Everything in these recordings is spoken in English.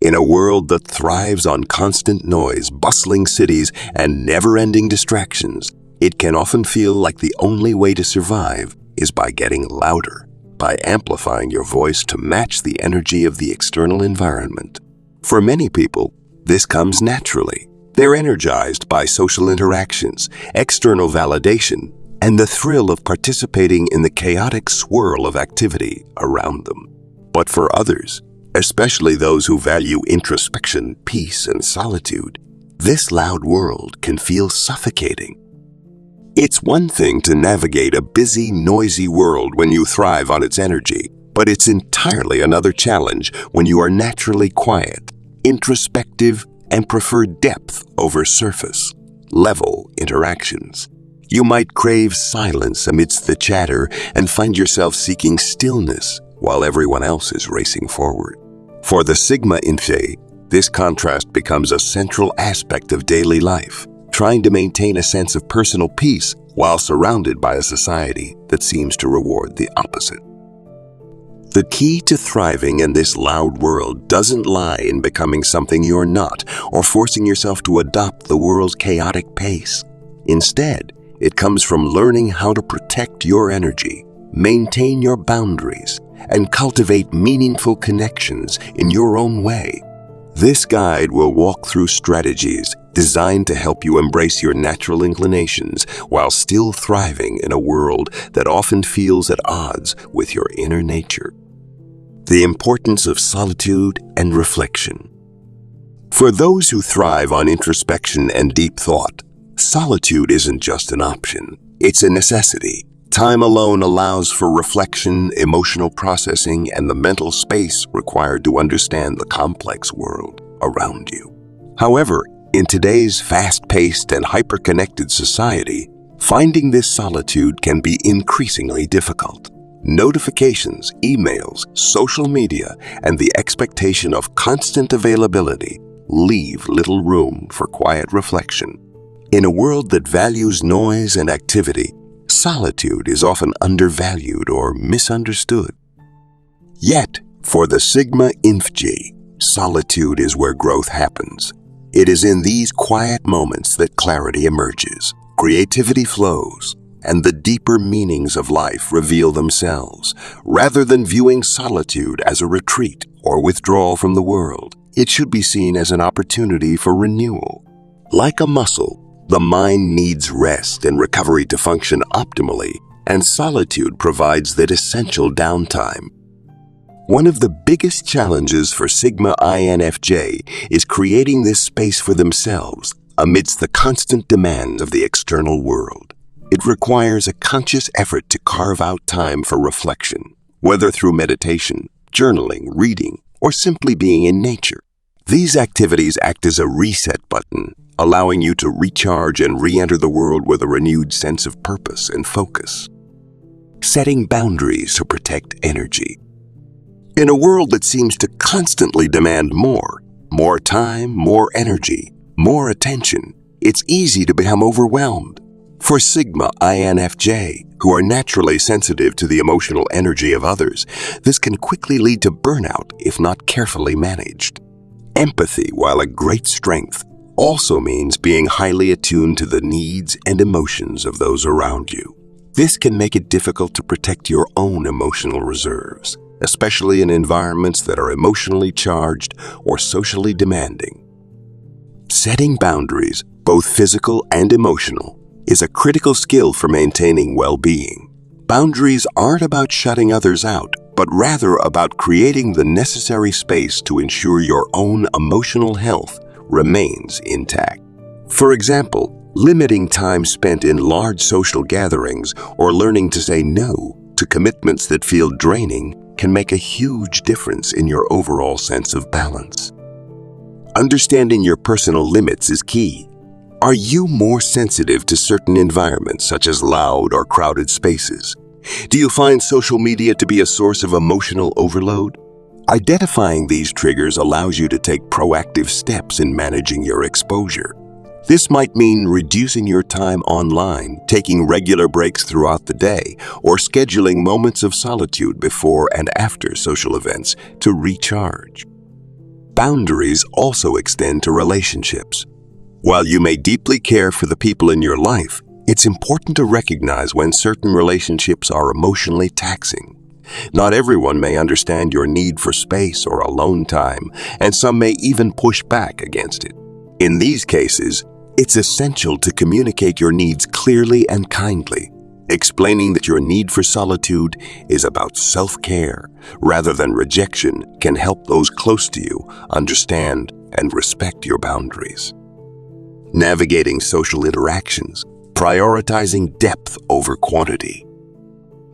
In a world that thrives on constant noise, bustling cities, and never-ending distractions, it can often feel like the only way to survive is by getting louder, by amplifying your voice to match the energy of the external environment. For many people, this comes naturally. They're energized by social interactions, external validation, and the thrill of participating in the chaotic swirl of activity around them. But for others, especially those who value introspection, peace, and solitude, this loud world can feel suffocating. It's one thing to navigate a busy, noisy world when you thrive on its energy, but it's entirely another challenge when you are naturally quiet, introspective, and prefer depth over surface-level interactions. You might crave silence amidst the chatter and find yourself seeking stillness while everyone else is racing forward. For the Sigma INFJ, this contrast becomes a central aspect of daily life, trying to maintain a sense of personal peace while surrounded by a society that seems to reward the opposite. The key to thriving in this loud world doesn't lie in becoming something you're not or forcing yourself to adopt the world's chaotic pace. Instead, it comes from learning how to protect your energy, maintain your boundaries, and cultivate meaningful connections in your own way. This guide will walk through strategies designed to help you embrace your natural inclinations while still thriving in a world that often feels at odds with your inner nature. The importance of solitude and reflection. For those who thrive on introspection and deep thought, solitude isn't just an option, it's a necessity. Time alone allows for reflection, emotional processing, and the mental space required to understand the complex world around you. However, in today's fast-paced and hyper-connected society, finding this solitude can be increasingly difficult. Notifications, emails, social media, and the expectation of constant availability leave little room for quiet reflection. In a world that values noise and activity, solitude is often undervalued or misunderstood. Yet, for the Sigma INFJ, solitude is where growth happens. It is in these quiet moments that clarity emerges, creativity flows, and the deeper meanings of life reveal themselves. Rather than viewing solitude as a retreat or withdrawal from the world, it should be seen as an opportunity for renewal. Like a muscle, the mind needs rest and recovery to function optimally, and solitude provides that essential downtime. One of the biggest challenges for Sigma INFJ is creating this space for themselves amidst the constant demand of the external world. It requires a conscious effort to carve out time for reflection, whether through meditation, journaling, reading, or simply being in nature. These activities act as a reset button, allowing you to recharge and re-enter the world with a renewed sense of purpose and focus. Setting boundaries to protect energy. In a world that seems to constantly demand more time, more energy, more attention, it's easy to become overwhelmed. For Sigma INFJ, who are naturally sensitive to the emotional energy of others, this can quickly lead to burnout if not carefully managed. Empathy, while a great strength, also means being highly attuned to the needs and emotions of those around you. This can make it difficult to protect your own emotional reserves, especially in environments that are emotionally charged or socially demanding. Setting boundaries, both physical and emotional, is a critical skill for maintaining well-being. Boundaries aren't about shutting others out, but rather about creating the necessary space to ensure your own emotional health remains intact. For example, limiting time spent in large social gatherings or learning to say no to commitments that feel draining can make a huge difference in your overall sense of balance. Understanding your personal limits is key. Are you more sensitive to certain environments, such as loud or crowded spaces? Do you find social media to be a source of emotional overload? Identifying these triggers allows you to take proactive steps in managing your exposure. This might mean reducing your time online, taking regular breaks throughout the day, or scheduling moments of solitude before and after social events to recharge. Boundaries also extend to relationships. While you may deeply care for the people in your life, it's important to recognize when certain relationships are emotionally taxing. Not everyone may understand your need for space or alone time, and some may even push back against it. In these cases, it's essential to communicate your needs clearly and kindly. Explaining that your need for solitude is about self-care rather than rejection can help those close to you understand and respect your boundaries. Navigating social interactions, prioritizing depth over quantity.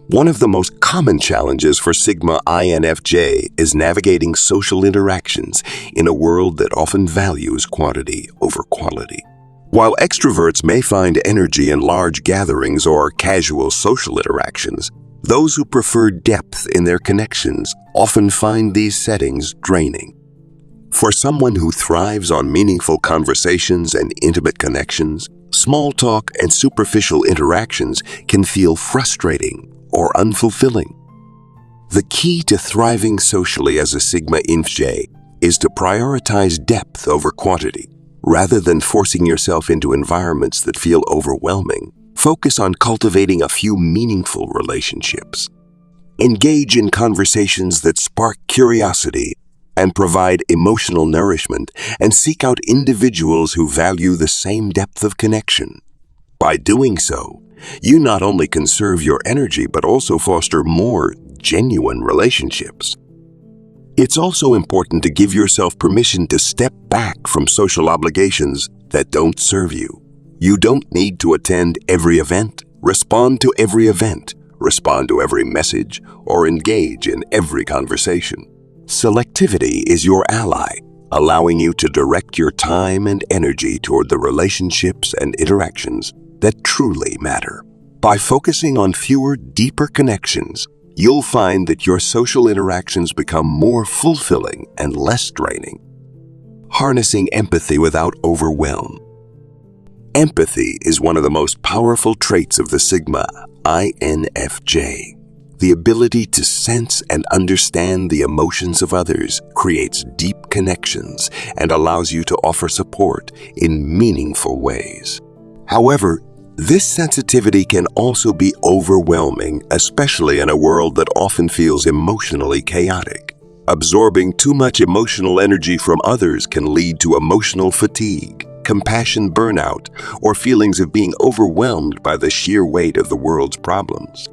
One of the most common challenges for Sigma INFJ is navigating social interactions in a world that often values quantity over quality. While extroverts may find energy in large gatherings or casual social interactions, those who prefer depth in their connections often find these settings draining. For someone who thrives on meaningful conversations and intimate connections, small talk and superficial interactions can feel frustrating or unfulfilling. The key to thriving socially as a Sigma INFJ is to prioritize depth over quantity. Rather than forcing yourself into environments that feel overwhelming, focus on cultivating a few meaningful relationships. Engage in conversations that spark curiosity and provide emotional nourishment, and seek out individuals who value the same depth of connection. By doing so, you not only conserve your energy but also foster more genuine relationships. It's also important to give yourself permission to step back from social obligations that don't serve you. You don't need to attend every event, respond to every message, or engage in every conversation. Selectivity is your ally, allowing you to direct your time and energy toward the relationships and interactions that truly matter. By focusing on fewer, deeper connections, you'll find that your social interactions become more fulfilling and less draining. Harnessing empathy without overwhelm. Empathy is one of the most powerful traits of the Sigma INFJ. The ability to sense and understand the emotions of others creates deep connections and allows you to offer support in meaningful ways. However, this sensitivity can also be overwhelming, especially in a world that often feels emotionally chaotic. Absorbing too much emotional energy from others can lead to emotional fatigue, compassion burnout, or feelings of being overwhelmed by the sheer weight of the world's problems.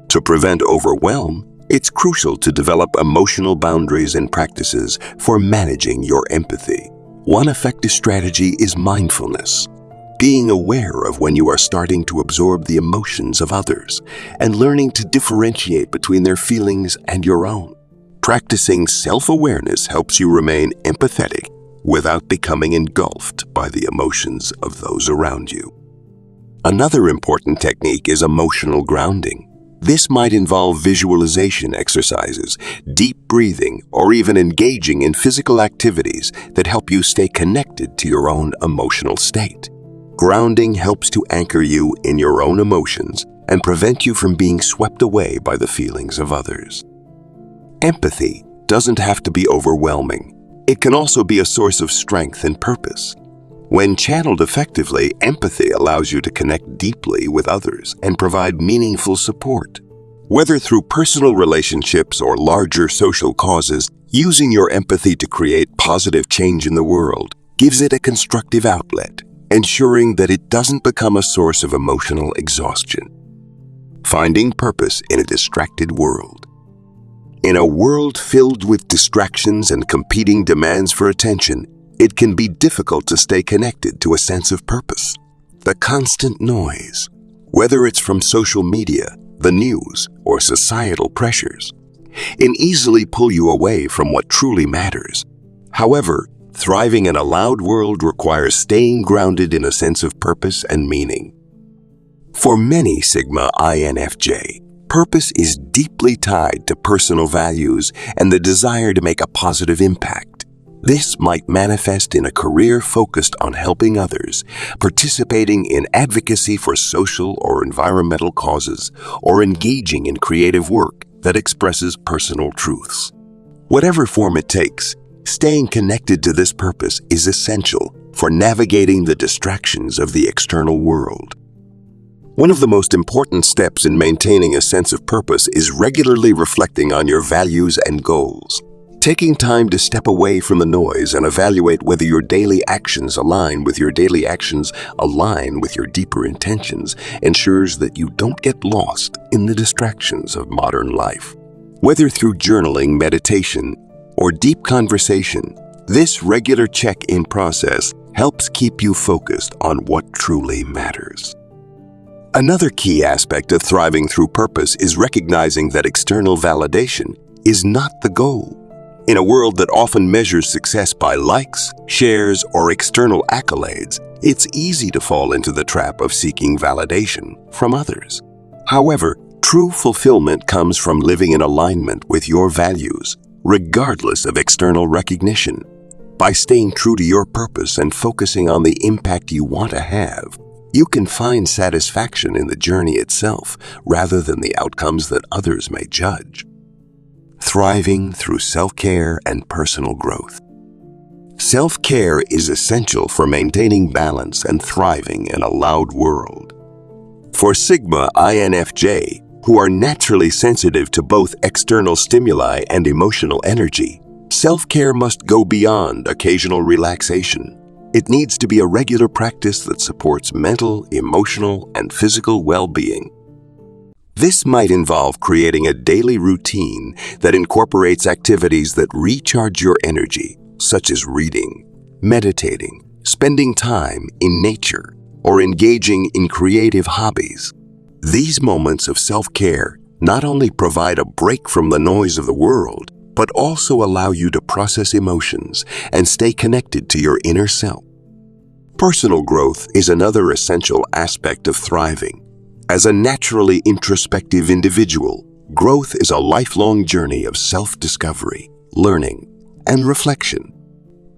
To prevent overwhelm, it's crucial to develop emotional boundaries and practices for managing your empathy. One effective strategy is mindfulness. Being aware of when you are starting to absorb the emotions of others and learning to differentiate between their feelings and your own. Practicing self-awareness helps you remain empathetic without becoming engulfed by the emotions of those around you. Another important technique is emotional grounding. This might involve visualization exercises, deep breathing, or even engaging in physical activities that help you stay connected to your own emotional state. Grounding helps to anchor you in your own emotions and prevent you from being swept away by the feelings of others. Empathy doesn't have to be overwhelming. It can also be a source of strength and purpose. When channeled effectively, empathy allows you to connect deeply with others and provide meaningful support. Whether through personal relationships or larger social causes, using your empathy to create positive change in the world gives it a constructive outlet, ensuring that it doesn't become a source of emotional exhaustion. Finding purpose in a distracted world. In a world filled with distractions and competing demands for attention, it can be difficult to stay connected to a sense of purpose. The constant noise, whether it's from social media, the news, or societal pressures, can easily pull you away from what truly matters. However, thriving in a loud world requires staying grounded in a sense of purpose and meaning. For many Sigma INFJ, purpose is deeply tied to personal values and the desire to make a positive impact. This might manifest in a career focused on helping others, participating in advocacy for social or environmental causes, or engaging in creative work that expresses personal truths. Whatever form it takes, Staying connected to this purpose is essential for navigating the distractions of the external world. One of the most important steps in maintaining a sense of purpose is regularly reflecting on your values and goals. Taking time to step away from the noise and evaluate whether your daily actions align with your deeper intentions ensures that you don't get lost in the distractions of modern life. Whether through journaling, meditation, or deep conversation, this regular check-in process helps keep you focused on what truly matters. Another key aspect of thriving through purpose is recognizing that external validation is not the goal. In a world that often measures success by likes, shares, or external accolades, it's easy to fall into the trap of seeking validation from others. However, true fulfillment comes from living in alignment with your values, regardless of external recognition. By staying true to your purpose and focusing on the impact you want to have, you can find satisfaction in the journey itself rather than the outcomes that others may judge. Thriving through self-care and personal growth. Self-care is essential for maintaining balance and thriving in a loud world. For Sigma INFJ, who are naturally sensitive to both external stimuli and emotional energy, self-care must go beyond occasional relaxation. It needs to be a regular practice that supports mental, emotional, and physical well-being. This might involve creating a daily routine that incorporates activities that recharge your energy, such as reading, meditating, spending time in nature, or engaging in creative hobbies. These moments of self-care not only provide a break from the noise of the world, but also allow you to process emotions and stay connected to your inner self. Personal growth is another essential aspect of thriving. As a naturally introspective individual, growth is a lifelong journey of self-discovery, learning, and reflection.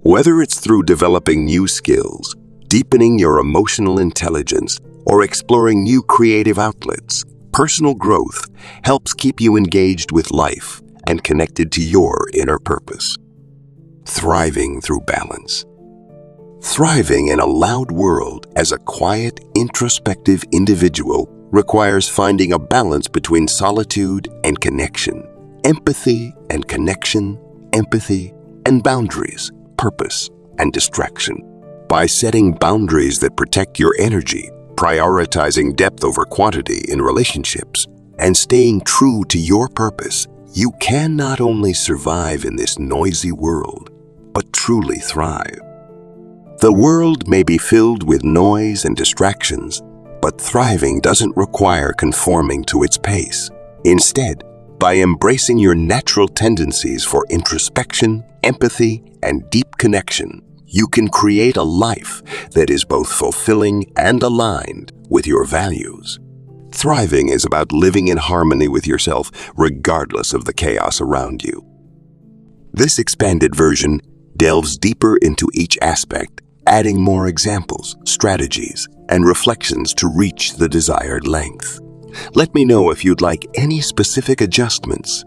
Whether it's through developing new skills, deepening your emotional intelligence, or exploring new creative outlets, personal growth helps keep you engaged with life and connected to your inner purpose. Thriving through balance. Thriving in a loud world as a quiet, introspective individual requires finding a balance between solitude and connection, empathy and connection, empathy and boundaries, purpose and distraction. By setting boundaries that protect your energy, prioritizing depth over quantity in relationships, and staying true to your purpose, you can not only survive in this noisy world, but truly thrive. The world may be filled with noise and distractions, but thriving doesn't require conforming to its pace. Instead, by embracing your natural tendencies for introspection, empathy, and deep connection, you can create a life that is both fulfilling and aligned with your values. Thriving is about living in harmony with yourself regardless of the chaos around you. This expanded version delves deeper into each aspect, adding more examples, strategies, and reflections to reach the desired length. Let me know if you'd like any specific adjustments,